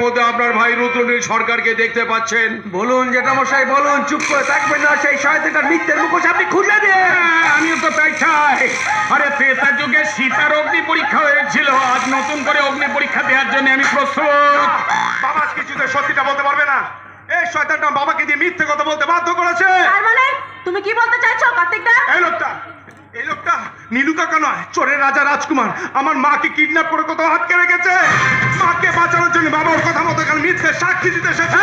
মধ্যে আপনার ভাই রুদ্রনীল সরকারকে দেখতে পাচ্ছেন? বলুন জেঠামশাই বলুন, চুপ করে থাকবেন না। সেই শয়তানটার মিথ্যের মুখোশ আপনি খুলে দিন। আমিও তো তাই চাই। আরে ত্রেতা যুগে সীতার অগ্নি পরীক্ষা হয়েছিল, আজ নতুন করে অগ্নি পরীক্ষা দেওয়ার জন্য আমি প্রস্তুত। বাবা কিছুতে সত্যিটা বলতে পারবে না। এই শয়তানটা বাবাকে দিয়ে মিথ্যে কথা বলতে বাধ্য করেছে। তার মানে তুমি কি বলতে চাইছো কার্তিকদা? এই লোকটা নীলু কাকা নয়, চোরের রাজা রাজকুমার আমার মাকে কিডন্যাপ করে কোথাও আটকে রেখেছে। মাকে বাঁচানোর জন্য বাবার কথা মতো মিথ্যে সাক্ষী দিতে এসেছে।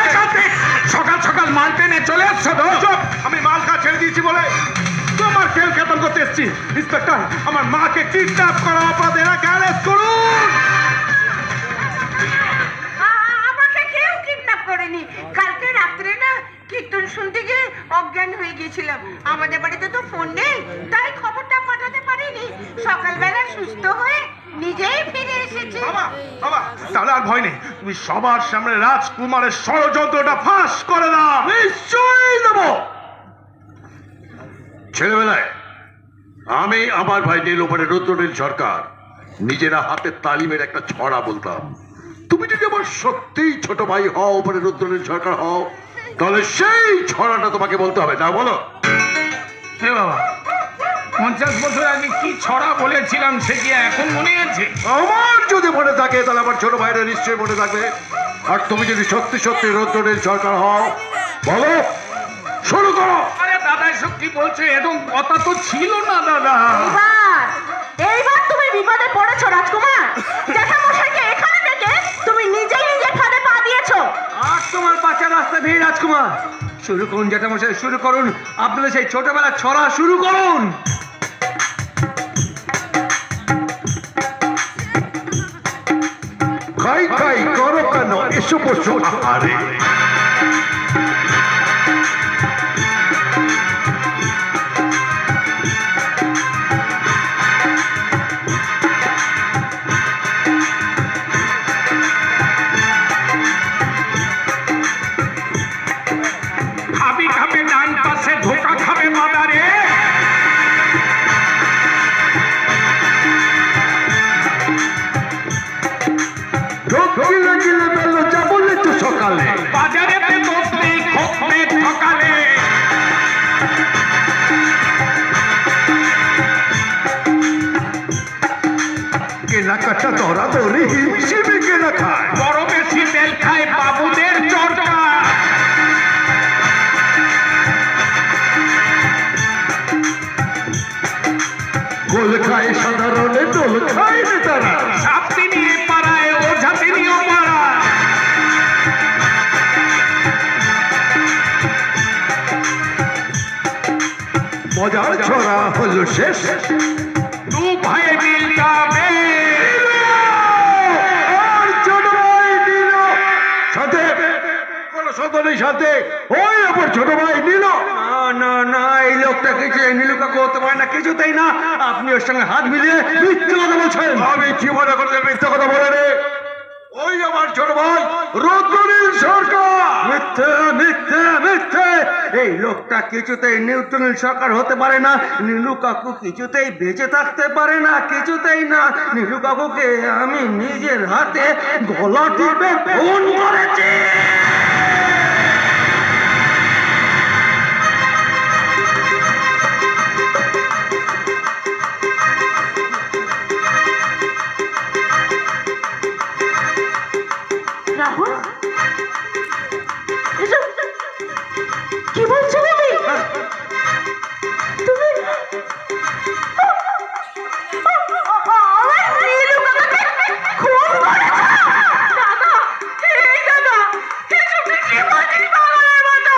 সকাল সকাল মাল টেনে চলে আসছো তো? আমি মাল খা ছেড়ে দিয়েছি বলে তোমার খেল খেতন করতে এসেছি। ইন্সপেক্টর, আমার মাকে কিডন্যাপ করা অপরাধে এনাকে অ্যারেস্ট করুন। আমাকে কেউ কিডন্যাপ করেনি। কালকে রাত্রে না কীর্তন শুনতে গিয়ে অজ্ঞান হয়ে গিয়েছিলাম। আমাদের বাড়িতে তো ফোন নেই, তাই খবরটা পাঠাতে পারিনি। সকালবেলা সুস্থ হয়ে নিজেই ফিরে এসেছি। বাবা তাহলে আর ভয় নেই। তুমি সবার সামনে রাজকুমারের ষড়যন্ত্রটা ফাঁস করে দাও। নিশ্চয়ই দেবো। ছেলেবেলায় আমি আমার ভাই নীলুফারের রুদ্রনীল সরকার নিজেরা হাতে তালিমের একটা ছড়া বলতাম। তুমি যদি আমার সত্যিই ছোট ভাই হও, উপরে রুদ্রনীল সরকার হও, তাহলে সেই ছড়াটা তোমাকে বলতে হবে। না বলো? হে বাবা, 50 বছর আগে কি ছড়া বলেছিলাম সে কি এখন মনে আছে? আমার যদি মনে থাকে তাহলে আমার ছোট ভাইরা নিশ্চয়ই মনে থাকবে। আর তুমি যদি সত্যি সত্যি রুদ্রনীল সরকার হও, বলো, শুরু করো। আরে দাদা এসব কি বলছো? এরকম কথা তো ছিল না দাদা। এইবার তুমি বিপদে পড়েছো রাজকুমার। জ্যাঠামশাইকে এখানে ডেকে তুমি নিজেই নিজের ফাঁদে পা দিয়েছো। আর তোমার বাঁচার রাস্তা নেই রাজকুমার। শুরু করুন জেঠামশাই, শুরু করুন। আপনাদের সেই ছোটবেলার ছড়া শুরু করুন। খাই খাই করো কেন, এসো বসো আহারে। খাবি খাবে ডান পাশে ধোকা খাবে মাদারে। ঢোকিলে গিলে বেলো যা বললে তো সকালে, বাজারে বসলেই খপবে সকালে। কেনাকাটা ধরা ধরে হিমশিমে কেনা খায়। বড় বেশি তেল খায় বাবুদের চরকা। গোল খায় সাধারণে, দোল খায় নেতারা। সাপটি নিয়ে পাড়ায় ওঝাতে নিয়েও পাড়া। মজার ছড়া হলো শেষ। দু ভাই মিলবে আর ছোট ভাই নীল সাথে কোন সদনের সাথে ওই আমার ছোট ভাই নীল। না না না, এই লোকটা কিছু নীলু কাকু হতে পারে না, কিছুতেই না। আপনি ওর সঙ্গে হাত মিলিয়ে মিথ্যে কথা বলছেন। আমি জীবনে কোনো মিথ্যা কথা বলিনি। ওই আমার ছোট ভাই রুদ্রনীল সরকার। মিথ্যে মিথ্যে মিথ্যে। এই লোকটা কিছুতেই রুদ্রনীল সরকার হতে পারে না। নীলু কাকু কিছুতেই বেঁচে থাকতে পারে না, কিছুতেই না। নীলু কাকুকে আমি নিজের হাতে গলা টিপে খুন করেছি। রাহুল, এসব কি বলছো তুমি? তুমি আমার নীলু কাকাকে খুন করেছো? দাদা, এই দাদা, এসব কি বলছিস পাগলের মতো?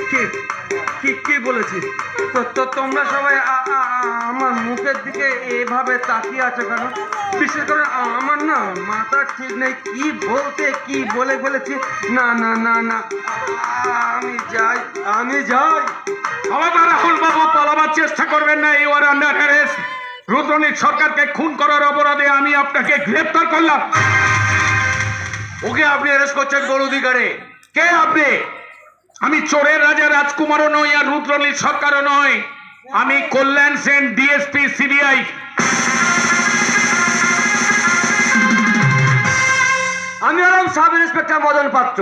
কি কি কি বলেছি? তো তোমরা সবাই আমার মুখের দিকে এভাবে তাকিয়ে আছো কেন? বিশেষ করে আমার না মাথা ঠিক নেই, কি বলতে কি বলে ফেলেছি। না না না না, আমি যাই। আলাদা রাহুল বাবু, পালাবার চেষ্টা করবেন না। You are under arrest. Rudranil সরকারকে খুন করার অপরাধে আমি আপনাকে গ্রেফতার করলাম। ওকে আপনি অ্যারেস্ট করছেন কোন অধিকারে? কে আপনি? আমি চোরের রাজা রাজকুমারও নই, আর রুদ্রনীল সরকারও নয়। আমি কল্যাণ সেন, ডিএসপি, সিবিআই। আমি হলাম সাব ইন্সপেক্টর মদন পাত্র।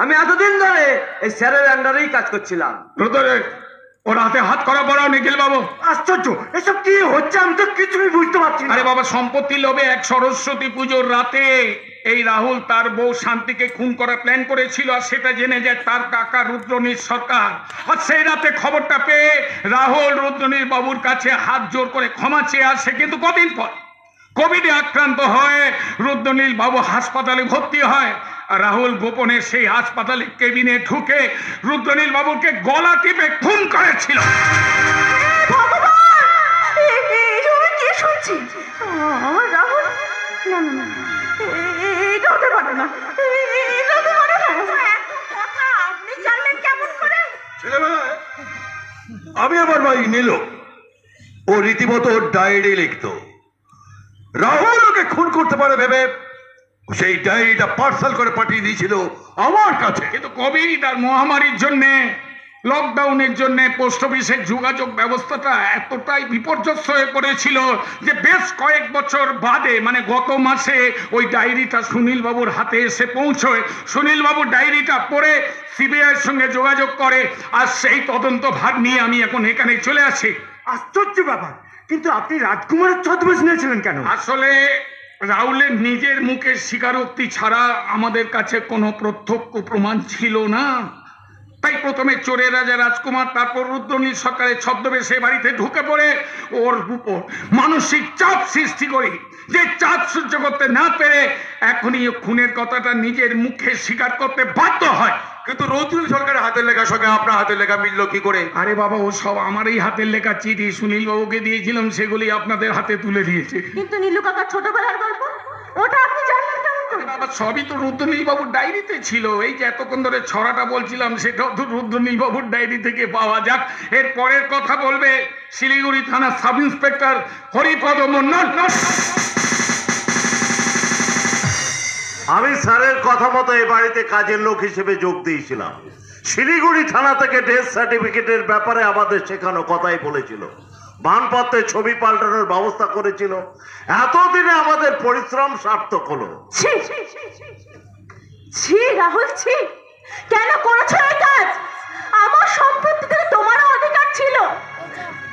আমি এতদিন ধরে এই স্যারের আন্ডারেই কাজ করছিলাম। রুদ্রনীল, ওর হাতে হাত করা পড়াও নিখিল বাবু। আশ্চর্য, এসব কি হচ্ছে? আমি তো কিছুই বুঝতে পারছি না। আরে বাবা, সম্পত্তি লোভে এক সরস্বতী পুজোর রাতে এই রাহুল তার বউ শান্তিকে খুন করার প্ল্যান করেছিল, আর সেটা জেনে যায় তার কাকা রুদ্রনীল সরকার। আর সেই রাতে খবরটা পেয়ে রাহুল রুদ্রনীল বাবুর কাছে হাত জোর করে ক্ষমা চেয়ে আসে। কিন্তু কদিন পর কোভিডে আক্রান্ত হয়ে রুদ্রনীল বাবু হাসপাতালে ভর্তি হয়। আর রাহুল গোপনে সেই হাসপাতালে কেবিনে ঢুকে রুদ্রনীল বাবুকে গলা টিপে খুন করেছিল। শুনছি রাহুল, না না না, এটা হতে পারে না, এটা হতে পারে না। কথা আপনি জানলেন কেমন করে? ছেলেবেলা আমি আমার ভাই নীল, ও রীতিমতো ডায়েরি লিখতো। রাহুল ওকে খুন করতে পারে ভেবে সেই ডায়েরিটা পার্সেল করে পাঠিয়ে দিয়েছিল আমার কাছে। কিন্তু কোভিড আর মহামারীর জন্য, লকডাউনের জন্য পোস্ট অফিসের যোগাযোগ ব্যবস্থাটা এতটাই বিপর্যস্ত হয়ে পড়েছিল যে বেশ কয়েক বছর বাদে, মানে গত মাসে ওই ডায়েরিটা সুনীল বাবুর হাতে এসে পৌঁছয়। সুনীল বাবুর ডায়েরিটা পড়ে সিবিআইয়ের সঙ্গে যোগাযোগ করে, আর সেই তদন্ত ভাগ নিয়ে আমি এখন এখানে চলে আসি। আশ্চর্য ব্যাপার, কিন্তু আপনি রাজকুমারের ছদ্মবেশ নিয়েছিলেন কেন? আসলে রাহুলের নিজের মুখের স্বীকারোক্তি ছাড়া আমাদের কাছে কোনো প্রত্যক্ষ প্রমাণ ছিল না। তাই প্রথমে চোরের রাজা রাজকুমার, তারপর রুদ্রনীল সরকারের ছদ্মবেশে বাড়িতে ঢুকে পড়ে ওর উপর মানসিক চাপ সৃষ্টি করি। যে চাপ সহ্য করতে না পেরে এখনই খুনের কথাটা নিজের মুখে স্বীকার করতে বাধ্য হয়। কিন্তু রুদ্রনীল সরকারের হাতের লেখার সঙ্গে আপনার হাতের লেখা মিলল কি করে? আরে বাবা, ও সব আমারই হাতের লেখা চিঠি সুনীল বাবুকে দিয়েছিলাম, সেগুলি আপনাদের হাতে তুলে দিয়েছে। কিন্তু নীলু কাকার ছোটবেলার গল্প, ওটা আপনি জানলেন কেমন করে? বাবা, সবই তো রুদ্রনীল বাবুর ডায়েরিতে ছিল। এই যে এতক্ষণ ধরে ছড়াটা বলছিলাম, সেটাও তো রুদ্রনীল বাবুর ডায়েরি থেকে পাওয়া। যাক, এর পরের কথা বলবে শিলিগুড়ি থানার সাব ইন্সপেক্টর হরিপদ মন্ডল। আমি স্যারের কথা মতো এই বাড়িতে কাজের লোক হিসেবে যোগ দিয়েছিলাম। শিলিগুড়ি থানা থেকে ডেথ সার্টিফিকেটের ব্যাপারে আমাদের শেখানো কথাই বলেছিল, মানপত্রের ছবি পাল্টানোর ব্যবস্থা করেছিল। এতদিনে আমাদের পরিশ্রম সার্থক হলো। ছি ছি রাহুল, ছি! কেন করেছো এই কাজ? আমার সম্পত্তিতে তোমারও অধিকার ছিল,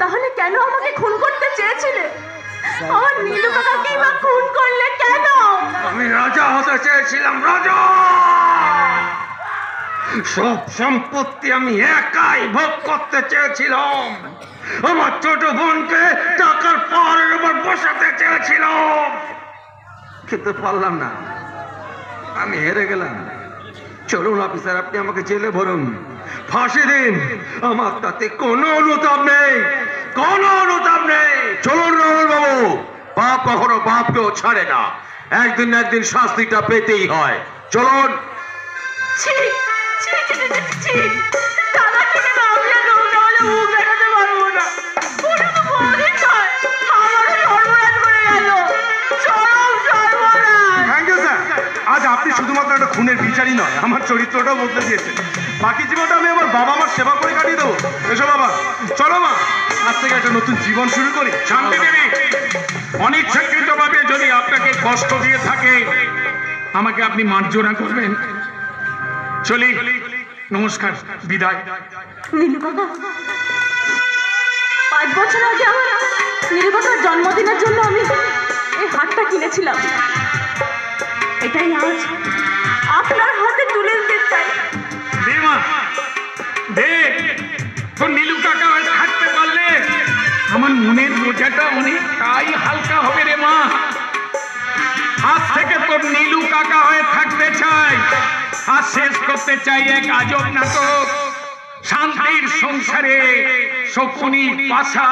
তাহলে কেন আমাকে খুন করতে চেয়েছিলে? আমার নীলু কাকাকে বা খুন করলে কেন? আমি রাজা হতে চেয়েছিলাম, রাজা। সব সম্পত্তি আমি একাই ভোগ করতে চেয়েছিলাম। আমার ছোট বোনকে টাকার পাহাড়ের উপর বসাতে চেয়েছিলাম, কিন্তু পারলাম না। আমি হেরে গেলাম। চলুন অফিসার, আপনি আমাকে জেলে ভরুন, ফাঁসি দিন। আমার তাতে কোনো অনুতাপ নেই, কোনো অনুতাপ নেই। চলুন রাহুল বাবু, বাপ কখনো বাপকেও ছাড়ে না, একদিন না একদিন শাস্তিটা পেতেই হয়। চলুন। ছি ছি ছি ছি ছি! টাকা থেকে মামলা নোংরা হলে মুখ দেখাতে পারবো না। ওটা তো বড়দিন নয়, আমারও সর্বনাশ করে গেল, চরম সর্বনাশ। Thank you sir. আজ আপনি শুধুমাত্র একটা খুনের বিচারই নয়, আমার চরিত্রটাও বদলে দিয়েছেন। বাকি জীবনটা আমি আমার বাবা মার সেবা করে কাটিয়ে দেবো। এসো বাবা, চলো মা, আজ থেকে একটা নতুন জীবন শুরু করি। শান্তি দেবী, অনিচ্ছাকৃতভাবে যদি আপনাকে কষ্ট দিয়ে থাকে, আমাকে আপনি মার্জনা করবেন। চলি, নমস্কার, বিদায়। নীলু কাকা, 5 বছর আগে আমার নীলু কাকার জন্মদিনের জন্য আমি এই হারটা কিনেছিলাম। এটাই আজ আপনার হাতে তুলে দিতে চাই। দে মা, দে। তোর নীলু কাকা হয়ে থাকতে পারলে আমার মনের বোঝাটা অনেকটাই হালকা হবে রে মা। আজ থেকে তোর নীলু কাকা হয়ে থাকতে চাই, আর শেষ করতে চাই এক আজব নাটক, শান্তির সংসারে শকুনি পাশা।